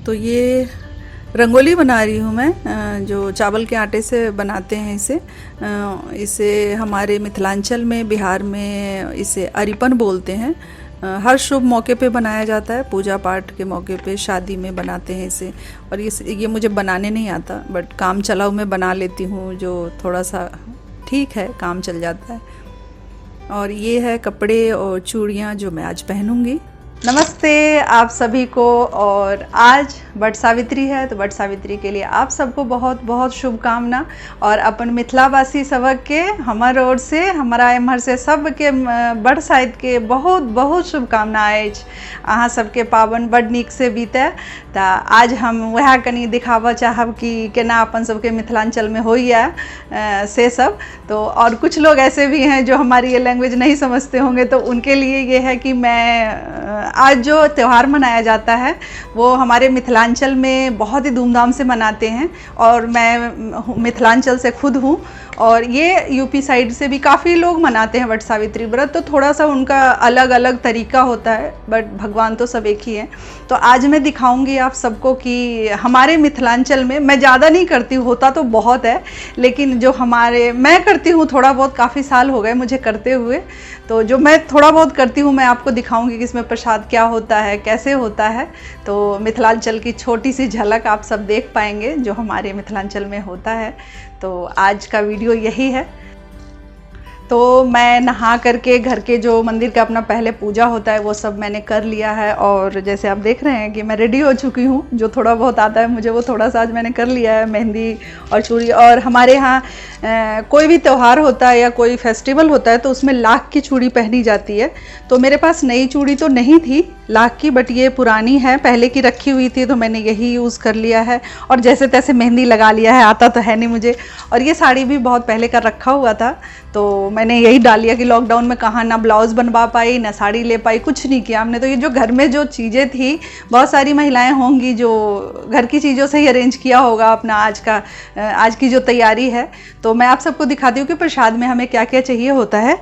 तो ये रंगोली बना रही हूँ मैं, जो चावल के आटे से बनाते हैं इसे हमारे मिथिलांचल में, बिहार में इसे अरिपन बोलते हैं। हर शुभ मौके पे बनाया जाता है, पूजा पाठ के मौके पे, शादी में बनाते हैं इसे। और ये मुझे बनाने नहीं आता, बट काम चलाऊ मैं बना लेती हूँ, जो थोड़ा सा ठीक है, काम चल जाता है। और ये है कपड़े और चूड़ियाँ जो मैं आज पहनूंगी। नमस्ते आप सभी को। और आज वट सावित्री है, तो वट सावित्री के लिए आप सबको बहुत बहुत शुभकामना। और अपन मिथिलावासी सबक के हमार ओर से, हमारा एम्हर से सबके बड़ साहित्य के बहुत बहुत शुभकामना अछि। अहाँ सबके पावन बड़ नीक से बीते। तो आज हम वह कनी दिखावा चाहब कि केना अपन सबके मिथिलांचल में होइए से सब। तो और कुछ लोग ऐसे भी हैं जो हमारी ये लैंग्वेज नहीं समझते होंगे, तो उनके लिए ये है कि मैं आज जो त्यौहार मनाया जाता है वो हमारे मिथिलांचल में बहुत ही धूमधाम से मनाते हैं। और मैं मिथिलांचल से खुद हूँ, और ये यूपी साइड से भी काफ़ी लोग मनाते हैं वट सावित्री व्रत। तो थोड़ा सा उनका अलग अलग तरीका होता है, बट भगवान तो सब एक ही हैं। तो आज मैं दिखाऊंगी आप सबको कि हमारे मिथिलांचल में, मैं ज़्यादा नहीं करती हूँ, होता तो बहुत है, लेकिन जो मैं करती हूँ थोड़ा बहुत, काफ़ी साल हो गए मुझे करते हुए। तो जो मैं थोड़ा बहुत करती हूँ मैं आपको दिखाऊंगी कि इसमें प्रसाद क्या होता है, कैसे होता है। तो मिथिलांचल की छोटी सी झलक आप सब देख पाएंगे जो हमारे मिथिलांचल में होता है। तो आज का वीडियो यही है। तो मैं नहा करके घर के जो मंदिर का अपना पहले पूजा होता है वो सब मैंने कर लिया है। और जैसे आप देख रहे हैं कि मैं रेडी हो चुकी हूँ, जो थोड़ा बहुत आता है मुझे वो थोड़ा सा आज मैंने कर लिया है, मेहंदी और चूड़ी। और हमारे यहाँ कोई भी त्यौहार होता है या कोई फेस्टिवल होता है तो उसमें लाख की चूड़ी पहनी जाती है। तो मेरे पास नई चूड़ी तो नहीं थी लाख की, बट ये पुरानी है, पहले की रखी हुई थी, तो मैंने यही यूज़ कर लिया है। और जैसे तैसे मेहंदी लगा लिया है, आता तो है नहीं मुझे। और ये साड़ी भी बहुत पहले का रखा हुआ था, तो मैंने यही डाल लिया कि लॉकडाउन में कहाँ ना ब्लाउज़ बनवा पाई ना साड़ी ले पाई, कुछ नहीं किया हमने। तो ये जो घर में जो चीज़ें थी, बहुत सारी महिलाएं होंगी जो घर की चीज़ों से ही अरेंज किया होगा अपना आज की जो तैयारी है। तो मैं आप सबको दिखाती हूँ कि प्रसाद में हमें क्या क्या चाहिए होता है।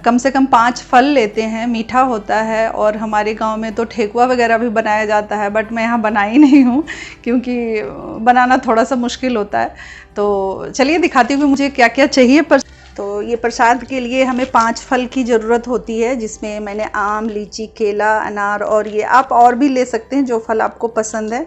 कम से कम 5 फल लेते हैं, मीठा होता है। और हमारे गांव में तो ठेकुआ वगैरह भी बनाया जाता है, बट मैं यहाँ बनाई नहीं हूँ क्योंकि बनाना थोड़ा सा मुश्किल होता है। तो चलिए दिखाती हूँ कि मुझे क्या क्या चाहिए। तो ये प्रसाद के लिए हमें 5 फल की ज़रूरत होती है, जिसमें मैंने आम, लीची, केला, अनार, और ये आप और भी ले सकते हैं जो फल आपको पसंद है।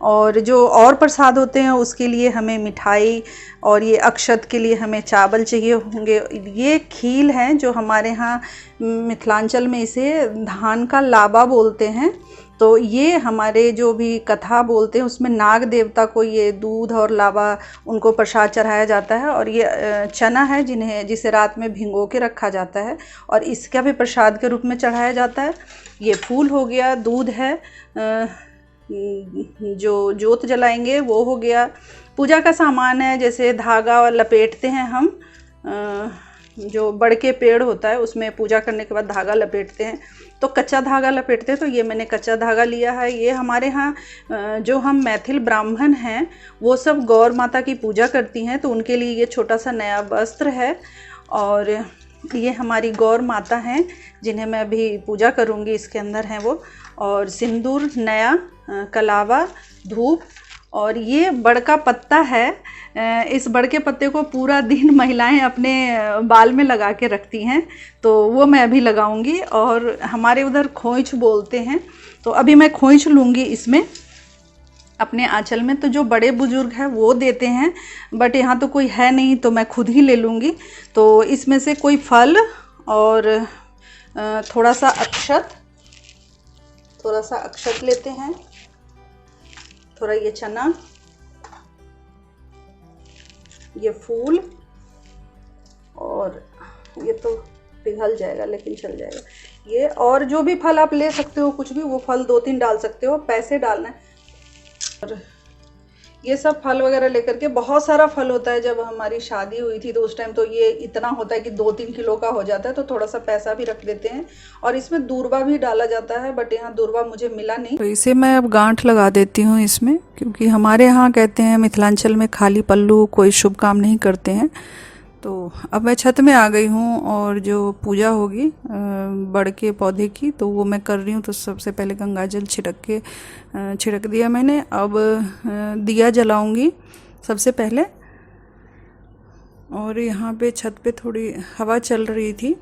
और जो और प्रसाद होते हैं उसके लिए हमें मिठाई, और ये अक्षत के लिए हमें चावल चाहिए होंगे। ये खील हैं जो हमारे यहाँ मिथिलांचल में इसे धान का लाबा बोलते हैं। तो ये हमारे जो भी कथा बोलते हैं उसमें नाग देवता को ये दूध और लावा उनको प्रसाद चढ़ाया जाता है। और ये चना है जिसे रात में भिगो के रखा जाता है और इसका भी प्रसाद के रूप में चढ़ाया जाता है। ये फूल हो गया, दूध है, जो जोत जलाएंगे वो हो गया, पूजा का सामान है जैसे धागा लपेटते हैं हम, जो बड़ के पेड़ होता है उसमें पूजा करने के बाद धागा लपेटते हैं, तो कच्चा धागा लपेटते हैं। तो ये मैंने कच्चा धागा लिया है। ये हमारे यहाँ जो हम मैथिल ब्राह्मण हैं वो सब गौर माता की पूजा करती हैं, तो उनके लिए ये छोटा सा नया वस्त्र है। और ये हमारी गौर माता हैं जिन्हें मैं अभी पूजा करूँगी, इसके अंदर हैं वो। और सिंदूर नया, कलावा, धूप, और ये बड़ का पत्ता है। इस बड़ के पत्ते को पूरा दिन महिलाएं अपने बाल में लगा के रखती हैं, तो वो मैं अभी लगाऊंगी। और हमारे उधर खोइच बोलते हैं, तो अभी मैं खोइच लूँगी इसमें अपने आंचल में। तो जो बड़े बुजुर्ग हैं वो देते हैं, बट यहाँ तो कोई है नहीं तो मैं खुद ही ले लूँगी। तो इसमें से कोई फल और थोड़ा सा अक्षत लेते हैं, थोड़ा ये चना, ये फूल, और ये तो पिघल जाएगा लेकिन चल जाएगा ये। और जो भी फल आप ले सकते हो, कुछ भी, वो फल 2-3 डाल सकते हो, पैसे डालना है। और ये सब फल वगैरह लेकर के, बहुत सारा फल होता है। जब हमारी शादी हुई थी तो उस टाइम तो ये इतना होता है कि 2-3 किलो का हो जाता है, तो थोड़ा सा पैसा भी रख देते हैं। और इसमें दूर्वा भी डाला जाता है, बट यहाँ दूर्वा मुझे मिला नहीं, तो इसे मैं अब गांठ लगा देती हूँ इसमें, क्योंकि हमारे यहाँ कहते हैं मिथिलांचल में खाली पल्लू कोई शुभ काम नहीं करते हैं। तो अब मैं छत में आ गई हूँ और जो पूजा होगी बड़ के पौधे की तो वो मैं कर रही हूँ। तो सबसे पहले गंगा जल छिड़क दिया मैंने। अब दिया जलाऊंगी सबसे पहले। और यहाँ पे छत पे थोड़ी हवा चल रही थी,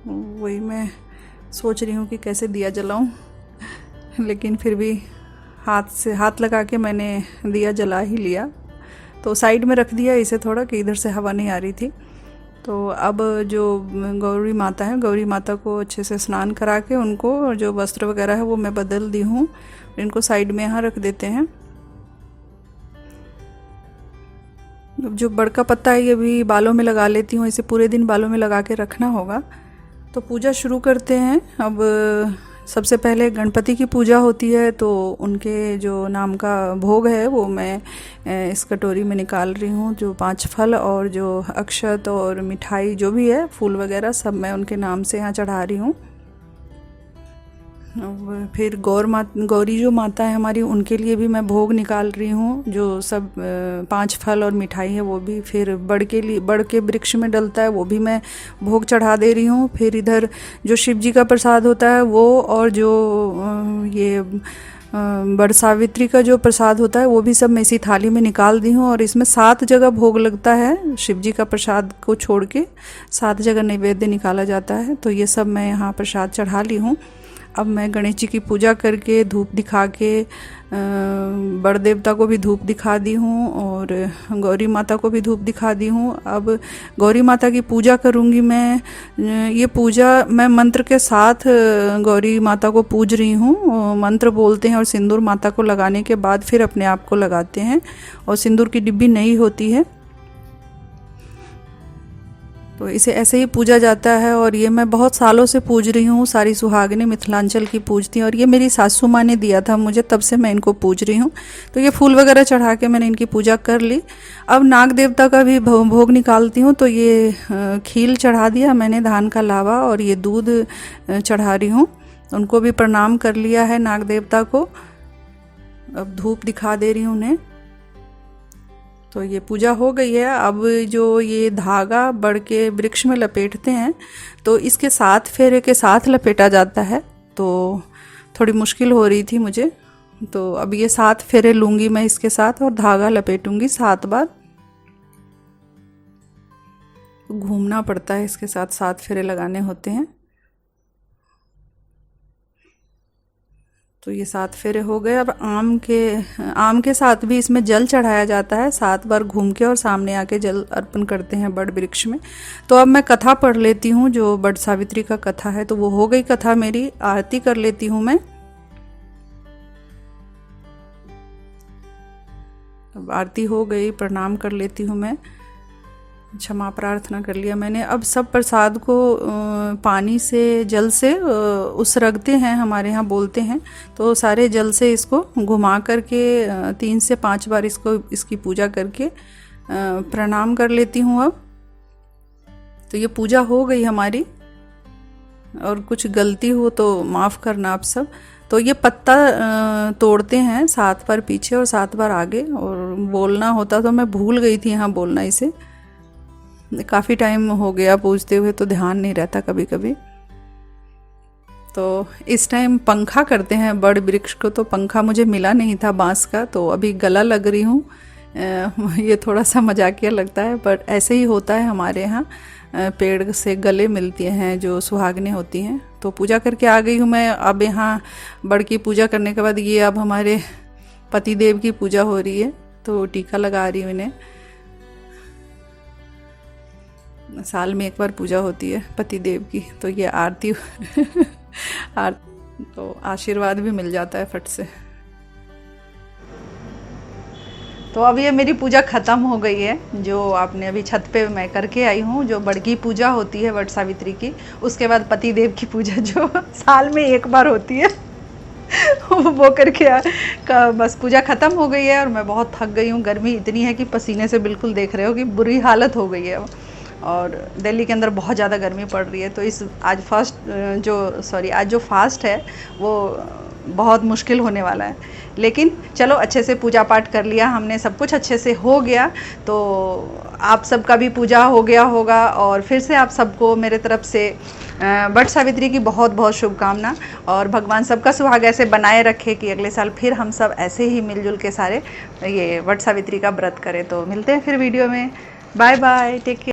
वही मैं सोच रही हूँ कि कैसे दिया जलाऊं, लेकिन फिर भी हाथ लगा के मैंने दिया जला ही लिया। तो साइड में रख दिया इसे थोड़ा कि इधर से हवा नहीं आ रही थी। तो अब जो गौरी माता है, गौरी माता को अच्छे से स्नान करा के उनको जो वस्त्र वगैरह है वो मैं बदल दी हूँ। इनको साइड में यहाँ रख देते हैं। जो बड़का पत्ता है ये भी बालों में लगा लेती हूँ, इसे पूरे दिन बालों में लगा के रखना होगा। तो पूजा शुरू करते हैं। अब सबसे पहले गणपति की पूजा होती है, तो उनके जो नाम का भोग है वो मैं इस कटोरी में निकाल रही हूँ। जो 5 फल और जो अक्षत और मिठाई जो भी है, फूल वगैरह सब मैं उनके नाम से यहाँ चढ़ा रही हूँ। फिर गौरी जो माता है हमारी, उनके लिए भी मैं भोग निकाल रही हूँ। जो सब 5 फल और मिठाई है वो भी फिर बड़ के वृक्ष में डलता है, वो भी मैं भोग चढ़ा दे रही हूँ। फिर इधर जो शिव जी का प्रसाद होता है वो, और जो ये बड़ सावित्री का जो प्रसाद होता है वो भी सब मैं इसी थाली में निकाल दी हूँ। और इसमें 7 जगह भोग लगता है, शिव जी का प्रसाद को छोड़ के 7 जगह नैवेद्य निकाला जाता है। तो ये सब मैं यहाँ प्रसाद चढ़ा ली हूँ। अब मैं गणेश जी की पूजा करके धूप दिखा के बड़ देवता को भी धूप दिखा दी हूँ और गौरी माता को भी धूप दिखा दी हूँ। अब गौरी माता की पूजा करूँगी मैं। ये पूजा मैं मंत्र के साथ गौरी माता को पूज रही हूँ। मंत्र बोलते हैं और सिंदूर माता को लगाने के बाद फिर अपने आप को लगाते हैं, और सिंदूर की डिब्बी नहीं होती है। तो इसे ऐसे ही पूजा जाता है। और ये मैं बहुत सालों से पूज रही हूँ, सारी सुहागिनें मिथिलांचल की पूजती हैं, और ये मेरी सासू माँ ने दिया था मुझे, तब से मैं इनको पूज रही हूँ। तो ये फूल वगैरह चढ़ा के मैंने इनकी पूजा कर ली। अब नाग देवता का भी भोग निकालती हूँ। तो ये खील चढ़ा दिया मैंने, धान का लावा, और ये दूध चढ़ा रही हूँ। उनको भी प्रणाम कर लिया है नाग देवता को। अब धूप दिखा दे रही हूँ उन्हें। तो ये पूजा हो गई है। अब जो ये धागा बड़ के वृक्ष में लपेटते हैं, तो इसके 7 फेरे के साथ लपेटा जाता है। तो थोड़ी मुश्किल हो रही थी मुझे, तो अब ये 7 फेरे लूँगी मैं इसके साथ, और धागा लपेटूँगी 7 बार। घूमना पड़ता है इसके साथ, 7 फेरे लगाने होते हैं। तो ये 7 फेरे हो गए। अब आम के साथ भी इसमें जल चढ़ाया जाता है, 7 बार घूम के और सामने आके जल अर्पण करते हैं बड़ वृक्ष में। तो अब मैं कथा पढ़ लेती हूँ, जो बड़ सावित्री का कथा है। तो वो हो गई कथा मेरी, आरती कर लेती हूँ मैं। अब आरती हो गई, प्रणाम कर लेती हूँ मैं, क्षमा प्रार्थना कर लिया मैंने। अब सब प्रसाद को पानी से, जल से उसरगते हैं, हमारे यहाँ बोलते हैं। तो सारे जल से इसको घुमा करके 3 से 5 बार इसकी पूजा करके प्रणाम कर लेती हूँ। अब तो ये पूजा हो गई हमारी, और कुछ गलती हो तो माफ़ करना आप सब। तो ये पत्ता तोड़ते हैं 7 बार पीछे और 7 बार आगे, और बोलना होता तो मैं भूल गई थी यहाँ बोलना इसे। काफ़ी टाइम हो गया पूजते हुए, तो ध्यान नहीं रहता कभी कभी। तो इस टाइम पंखा करते हैं बड़ वृक्ष को। तो पंखा मुझे मिला नहीं था बांस का, तो अभी गला लग रही हूँ। ये थोड़ा सा मजाकिया लगता है, बट ऐसे ही होता है हमारे यहाँ। पेड़ से गले मिलती हैं जो सुहागनें होती हैं। तो पूजा करके आ गई हूँ मैं। अब यहाँ बड़ की पूजा करने के बाद ये अब हमारे पति देव की पूजा हो रही है, तो टीका लगा रही हूँ इन्हें। साल में एक बार पूजा होती है पति देव की, तो ये आरती तो आशीर्वाद भी मिल जाता है फट से। तो अब ये मेरी पूजा ख़त्म हो गई है, जो आपने अभी छत पे मैं करके आई हूँ। जो बड़ की पूजा होती है वट सावित्री की, उसके बाद पति देव की पूजा जो साल में एक बार होती है वो करके बस पूजा ख़त्म हो गई है। और मैं बहुत थक गई हूँ, गर्मी इतनी है कि पसीने से बिल्कुल देख रहे हो कि बुरी हालत हो गई है। और दिल्ली के अंदर बहुत ज़्यादा गर्मी पड़ रही है। तो आज जो फास्ट है वो बहुत मुश्किल होने वाला है। लेकिन चलो, अच्छे से पूजा पाठ कर लिया हमने, सब कुछ अच्छे से हो गया। तो आप सबका भी पूजा हो गया होगा और फिर से आप सबको मेरे तरफ से वट सावित्री की बहुत बहुत शुभकामना। और भगवान सबका सुहाग ऐसे बनाए रखे कि अगले साल फिर हम सब ऐसे ही मिलजुल के सारे ये वट सावित्री का व्रत करें। तो मिलते हैं फिर वीडियो में। Bye bye, take care.